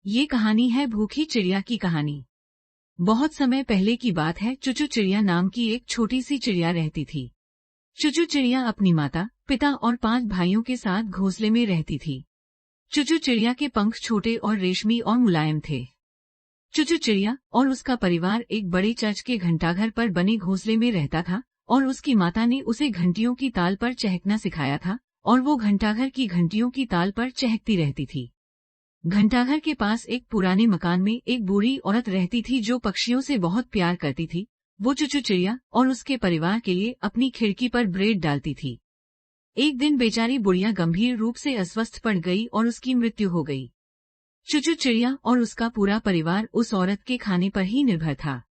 ये कहानी है भूखी चिड़िया की कहानी। बहुत समय पहले की बात है। चुचू चिड़िया नाम की एक छोटी सी चिड़िया रहती थी। चुचू चिड़िया अपनी माता, पिता और 5 भाइयों के साथ घोंसले में रहती थी। चुचू चिड़िया के पंख छोटे और रेशमी और मुलायम थे। चुचू चिड़िया और उसका परिवार एक बड़े चर्च के घंटाघर पर बने घोंसले में रहता था और उसकी माता ने उसे घंटियों की ताल पर चहकना सिखाया था और वो घंटाघर की घंटियों की ताल पर चहकती रहती थी। घंटाघर के पास एक पुराने मकान में एक बूढ़ी औरत रहती थी जो पक्षियों से बहुत प्यार करती थी। वो चुचू चिड़िया और उसके परिवार के लिए अपनी खिड़की पर ब्रेड डालती थी। एक दिन बेचारी बुढ़िया गंभीर रूप से अस्वस्थ पड़ गई और उसकी मृत्यु हो गई। चुचू चिड़िया और उसका पूरा परिवार उस औरत के खाने पर ही निर्भर था।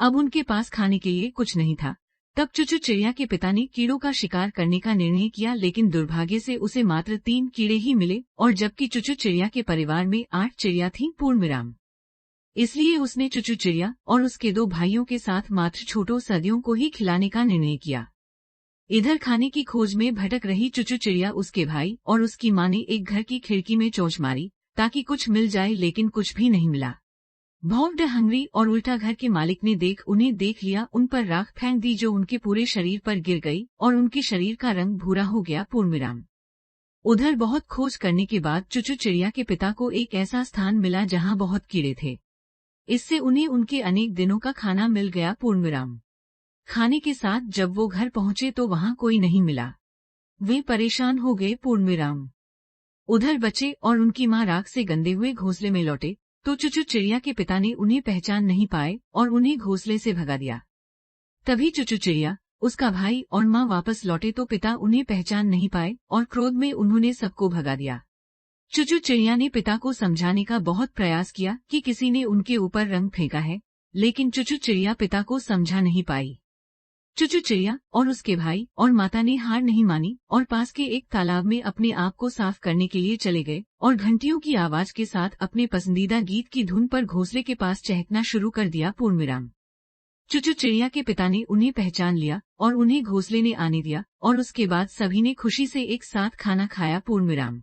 अब उनके पास खाने के लिए कुछ नहीं था। तब चुचू चिड़िया के पिता ने कीड़ों का शिकार करने का निर्णय किया, लेकिन दुर्भाग्य से उसे मात्र 3 कीड़े ही मिले और जबकि चुचू चिड़िया के परिवार में 8 चिड़िया थीं पूर्णविराम। इसलिए उसने चुचू चिड़िया और उसके 2 भाइयों के साथ मात्र छोटों सदियों को ही खिलाने का निर्णय किया। इधर खाने की खोज में भटक रही चुचू चिड़िया, उसके भाई और उसकी माँ ने एक घर की खिड़की में चोंच मारी ताकि कुछ मिल जाए, लेकिन कुछ भी नहीं मिला। भौंकड हंगरी और उल्टा घर के मालिक ने उन्हें देख लिया, उन पर राख फेंक दी जो उनके पूरे शरीर पर गिर गई और उनके शरीर का रंग भूरा हो गया पूर्णविराम। उधर बहुत खोज करने के बाद चुचू चिड़िया के पिता को एक ऐसा स्थान मिला जहां बहुत कीड़े थे। इससे उन्हें उनके अनेक दिनों का खाना मिल गया पूर्णविराम। खाने के साथ जब वो घर पहुंचे तो वहां कोई नहीं मिला। वे परेशान हो गए पूर्णविराम। उधर बच्चे और उनकी मां राख से गंदे हुए घोंसले में लौटे तो चुचू चिड़िया के पिता ने उन्हें पहचान नहीं पाए और उन्हें घोंसले से भगा दिया। तभी चुचू चिड़िया, उसका भाई और मां वापस लौटे तो पिता उन्हें पहचान नहीं पाए और क्रोध में उन्होंने सबको भगा दिया। चुचू चिड़िया ने पिता को समझाने का बहुत प्रयास किया कि किसी ने उनके ऊपर रंग फेंका है, लेकिन चुचू चिड़िया पिता को समझा नहीं पाई। चुचू चिड़िया और उसके भाई और माता ने हार नहीं मानी और पास के एक तालाब में अपने आप को साफ करने के लिए चले गए और घंटियों की आवाज के साथ अपने पसंदीदा गीत की धुन पर घोंसले के पास चहकना शुरू कर दिया पूर्णविराम। चुचू चिड़िया के पिता ने उन्हें पहचान लिया और उन्हें घोंसले ने आने दिया और उसके बाद सभी ने खुशी से एक साथ खाना खाया पूर्णविराम।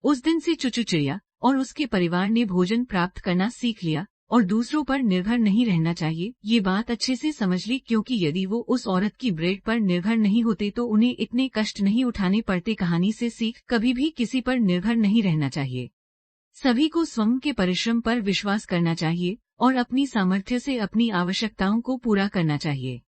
उस दिन से चुचू चिड़िया और उसके परिवार ने भोजन प्राप्त करना सीख लिया और दूसरों पर निर्भर नहीं रहना चाहिए। ये बात अच्छे से समझ ली, क्योंकि यदि वो उस औरत की ब्रेड पर निर्भर नहीं होते तो उन्हें इतने कष्ट नहीं उठाने पड़ते। कहानी से सीख, कभी भी किसी पर निर्भर नहीं रहना चाहिए। सभी को स्वयं के परिश्रम पर विश्वास करना चाहिए और अपनी सामर्थ्य से अपनी आवश्यकताओं को पूरा करना चाहिए।